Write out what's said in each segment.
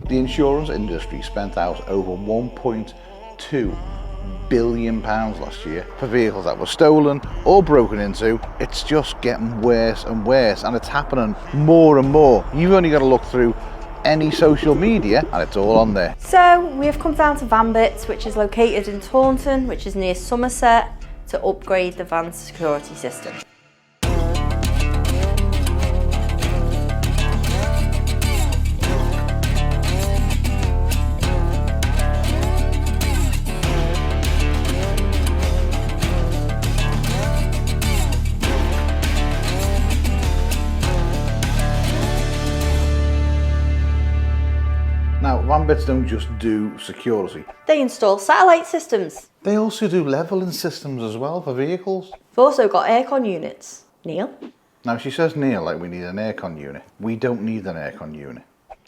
The insurance industry spent out over £1.2 billion last year for vehicles that were stolen or broken into. It's just getting worse and worse, and it's happening more and more. You've only got to look through any social media and it's all on there. So we have come down to Vanbitz, which is located in Taunton, which is near Somerset, to upgrade the van security system. Now, Vanbitz don't just do security. They install satellite systems. They also do levelling systems as well for vehicles. We've also got aircon units. Neil? Now, she says Neil like we need an aircon unit. We don't need an aircon unit.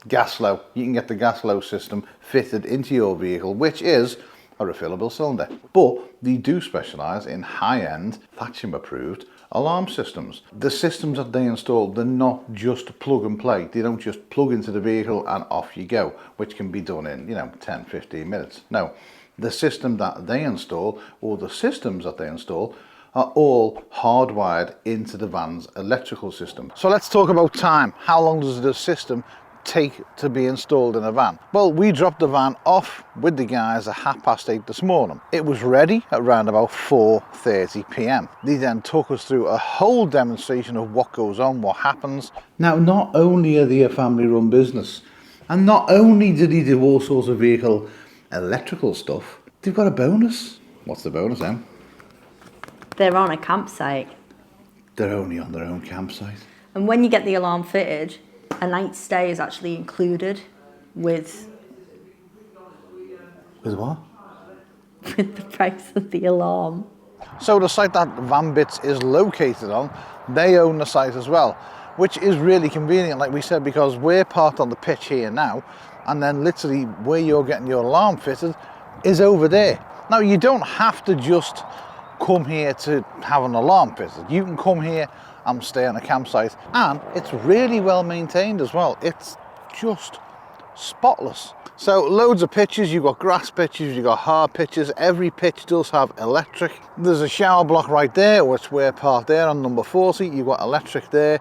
Gas-low. You can get the gas-low system fitted into your vehicle, which is a refillable cylinder. But they do specialise in high-end, Thatcham-approved alarm systems. The systems that they install, they're not just plug and play. They don't just plug into the vehicle and off you go, which can be done in, 10, 15 minutes. No, the system that they install, or the systems that they install, are all hardwired into the van's electrical system. So let's talk about time. How long does the system take to be installed in a van? Well, we dropped the van off with the guys at 8:30 this morning. It was ready at around about 4:30 p.m. They then took us through a whole demonstration of what goes on, what happens. Now, not only are they a family-run business, and not only did they do all sorts of vehicle electrical stuff, they've got a bonus. What's the bonus, Em? They're on a campsite. They're only on their own campsite. And when you get the alarm fitted, a night's stay is actually included with what? with the price of the alarm. So the site that Vanbitz is located on, they own the site as well, which is really convenient, like we said, because we're parked on the pitch here now, and then literally where you're getting your alarm fitted is over there. Now, you don't have to just come here to have an alarm fitted. You can come here and stay on a campsite, and it's really well maintained as well. It's just spotless. So loads of pitches. You've got grass pitches, you've got hard pitches. Every pitch does have electric. There's a shower block right there, which we're parked there on number 40. You've got electric there.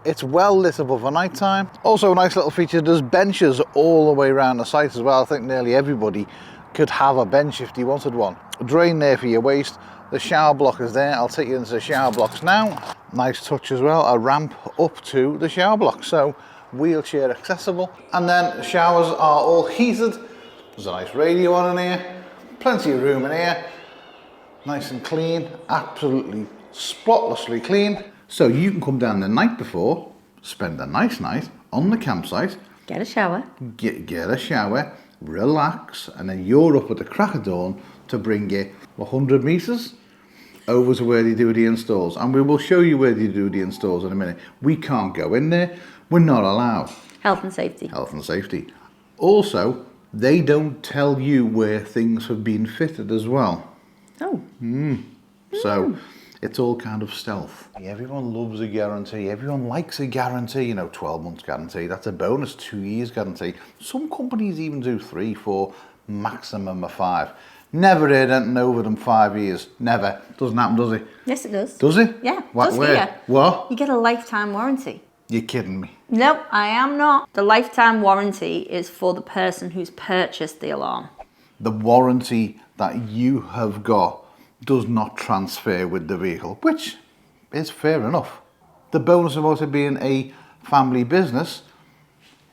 It's well lit up over night time. Also a nice little feature, there's benches all the way around the site as well. I think nearly everybody could have a bench if they wanted one. A drain there for your waste. The shower block is there. I'll take you into the shower blocks now. Nice touch as well, a ramp up to the shower block. So wheelchair accessible. And then showers are all heated. There's a nice radio on in here. Plenty of room in here. Nice and clean, absolutely spotlessly clean. So you can come down the night before, spend a nice night on the campsite. Get a shower. Get a shower, relax, and then you're up at the crack of dawn to bring you 100 metres over to where they do the installs. And we will show you where they do the installs in a minute. We can't go in there. We're not allowed. Health and safety. Health and safety. Also, they don't tell you where things have been fitted as well. Oh. So it's all kind of stealth. Everyone loves a guarantee. Everyone likes a guarantee. 12 months guarantee. That's a bonus. 2 years guarantee. Some companies even do 3, 4, maximum of 5. Never heard anything over than 5 years. Never. Doesn't happen, does it? Yes, it does. Does it? Yeah, What? does Where? here. What? You get a lifetime warranty. You're kidding me. No, I am not. The lifetime warranty is for the person who's purchased the alarm. The warranty that you have got does not transfer with the vehicle, which is fair enough. The bonus about it being a family business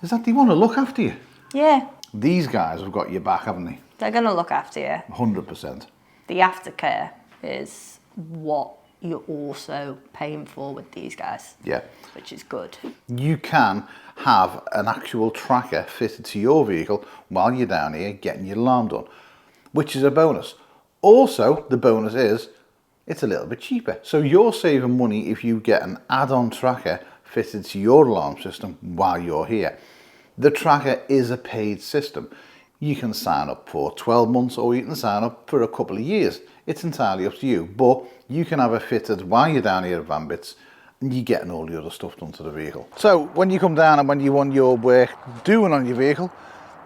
is that they want to look after you. Yeah. These guys have got your back, haven't they? They're going to look after you. 100%. The aftercare is what you're also paying for with these guys. Yeah. Which is good. You can have an actual tracker fitted to your vehicle while you're down here getting your alarm done, which is a bonus. Also, the bonus is it's a little bit cheaper. So you're saving money if you get an add-on tracker fitted to your alarm system while you're here. The tracker is a paid system. You can sign up for 12 months or you can sign up for a couple of years. It's entirely up to you, but you can have it fitted while you're down here at Vanbitz and you're getting all the other stuff done to the vehicle. So when you come down and when you want your work doing on your vehicle,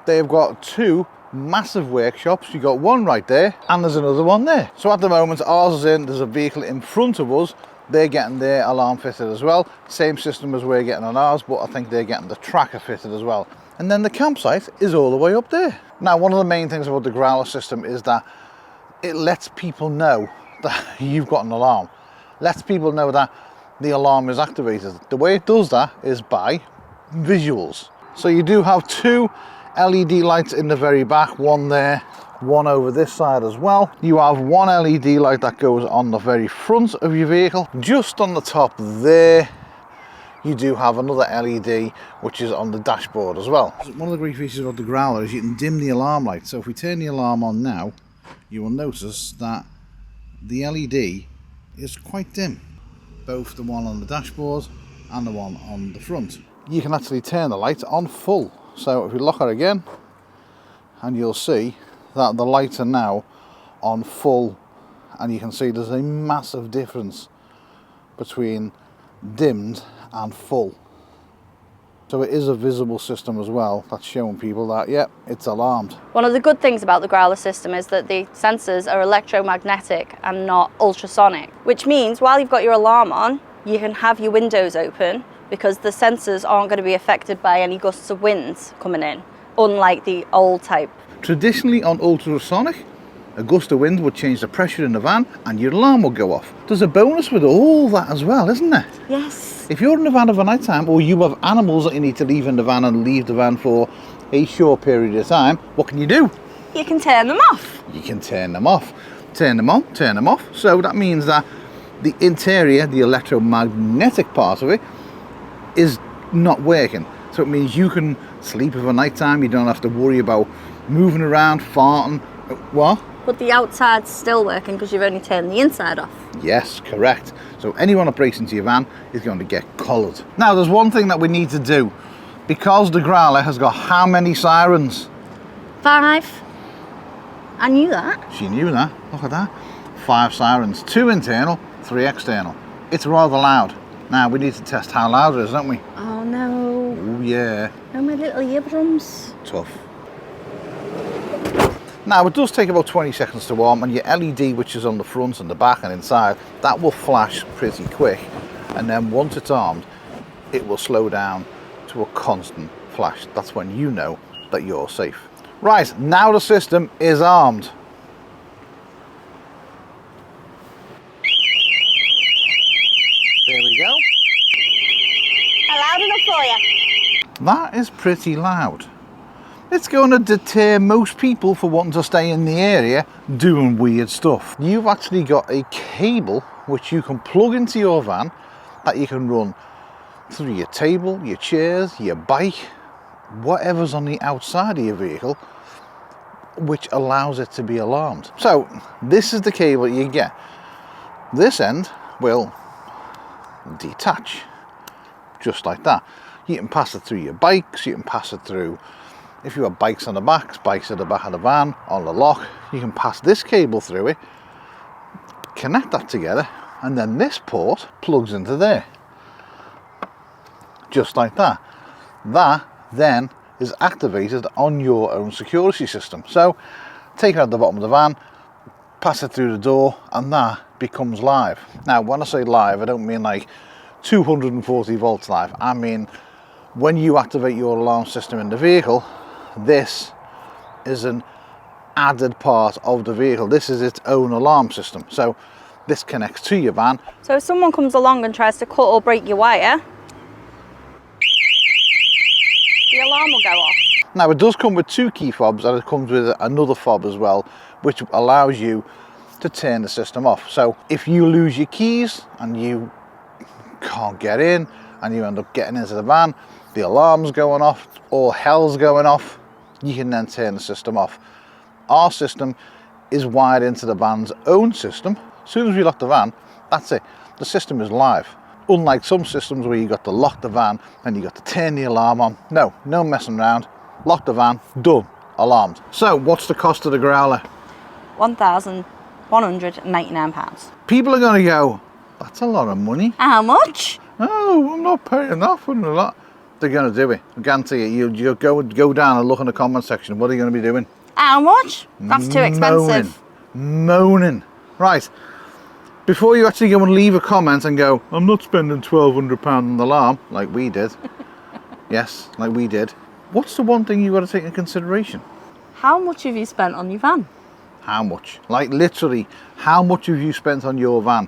they've got 2 massive workshops. You've got one right there and there's another one there. So at the moment ours is in, there's a vehicle in front of us, they're getting their alarm fitted as well. Same system as we're getting on ours, but I think they're getting the tracker fitted as well. And then the campsite is all the way up there. Now, one of the main things about the growler system is that it lets people know that you've got an alarm. Lets people know that the alarm is activated. The way it does that is by visuals. So you do have 2 LED lights in the very back, one there, one over this side as well. You have one LED light that goes on the very front of your vehicle. Just on the top there, you do have another LED which is on the dashboard as well. One of the great features of the growler is you can dim the alarm light. So if we turn the alarm on now, you will notice that the LED is quite dim, both the one on the dashboard and the one on the front. You can actually turn the light on full. So if we lock it again, and you'll see that the lights are now on full, and you can see there's a massive difference between dimmed and full. So it is a visible system as well that's showing people that, yep, it's alarmed. One of the good things about the growler system is that the sensors are electromagnetic and not ultrasonic, which means while you've got your alarm on, you can have your windows open because the sensors aren't going to be affected by any gusts of winds coming in, unlike the old type. Traditionally on ultrasonic, a gust of wind would change the pressure in the van and your alarm would go off. There's a bonus with all that as well, isn't there? Yes. If you're in the van of a night time, or you have animals that you need to leave in the van and leave the van for a short period of time, what can you do? You can turn them off. You can turn them off. Turn them on, turn them off. So that means that the interior, the electromagnetic part of it, is not working. So it means you can sleep of a night time, you don't have to worry about moving around, farting. What? But the outside's still working because you've only turned the inside off. Yes, correct. So anyone that breaks into your van is going to get collared. Now there's one thing that we need to do, because the growler has got how many sirens? 5. I knew that. She knew that. Look at that. 5 sirens, 2 internal, 3 external. It's rather loud. Now we need to test how loud it is, don't we? Oh no. Oh yeah. Oh, my little eardrums. Tough. Now it does take about 20 seconds to warm, and your LED, which is on the front and the back and inside, that will flash pretty quick, and then once it's armed it will slow down to a constant flash. That's when you know that you're safe. Right, now the system is armed. There we go. Loud enough for you? That is pretty loud. It's going to deter most people for wanting to stay in the area doing weird stuff. You've actually got a cable which you can plug into your van that you can run through your table, your chairs, your bike, whatever's on the outside of your vehicle, which allows it to be alarmed. So this is the cable you get. This end will detach just like that. You can pass it through your bikes, you can pass it through, if you have bikes on the back, bikes at the back of the van, on the lock, you can pass this cable through it, connect that together, and then this port plugs into there. Just like that. That then is activated on your own security system. So take it out the bottom of the van, pass it through the door, and that becomes live. Now when I say live, I don't mean like 240 volts live. I mean when you activate your alarm system in the vehicle, this is an added part of the vehicle. This is its own alarm system. So this connects to your van. So if someone comes along and tries to cut or break your wire, the alarm will go off. Now it does come with 2 key fobs, and it comes with another fob as well, which allows you to turn the system off. So if you lose your keys and you can't get in and you end up getting into the van, the alarm's going off, all hell's going off, you can then turn the system off. Our system is wired into the van's own system. As soon as we lock the van, that's it. The system is live. Unlike some systems where you got to lock the van and you got to turn the alarm on. No messing around. Lock the van, done, alarmed. So what's the cost of the growler? £1,199. People are going to go, that's a lot of money. How much? Oh, I'm not paying that for a lot. They're going to do it. I guarantee you. You'll go down and look in the comment section. What are you going to be doing? How much? That's too expensive. Moaning. Right. Before you actually go and leave a comment and go, I'm not spending £1,200 on the alarm, like we did. Yes, like we did. What's the one thing you've got to take into consideration? How much have you spent on your van? How much? Like literally, how much have you spent on your van?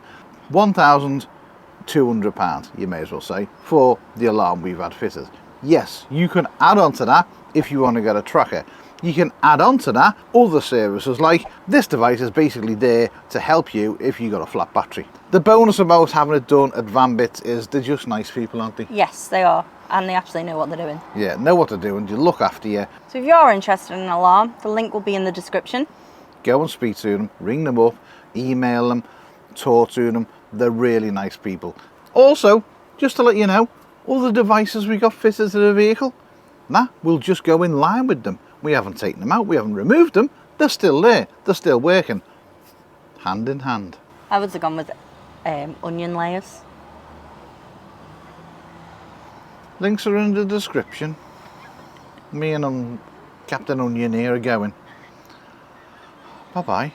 £1,200, you may as well say, for the alarm we've had fitted. Yes, you can add on to that if you want to get a tracker. You can add on to that other services, like this device is basically there to help you if you got a flat battery. The bonus about having it done at vanbitz is they're just nice people, aren't they? Yes, they are, and they actually know what they're doing. Yeah, know what they're doing, they look after you. So if you're interested in an alarm, the link will be in the description. Go and speak to them, ring them up, email them, talk to them. They're really nice people. Also, just to let you know, all the devices we got fitted to the vehicle, we'll just go in line with them. We haven't taken them out, we haven't removed them. They're still there, they're still working. Hand in hand. I would have gone with onion layers. Links are in the description. Me and Captain Onion here are going. Bye bye.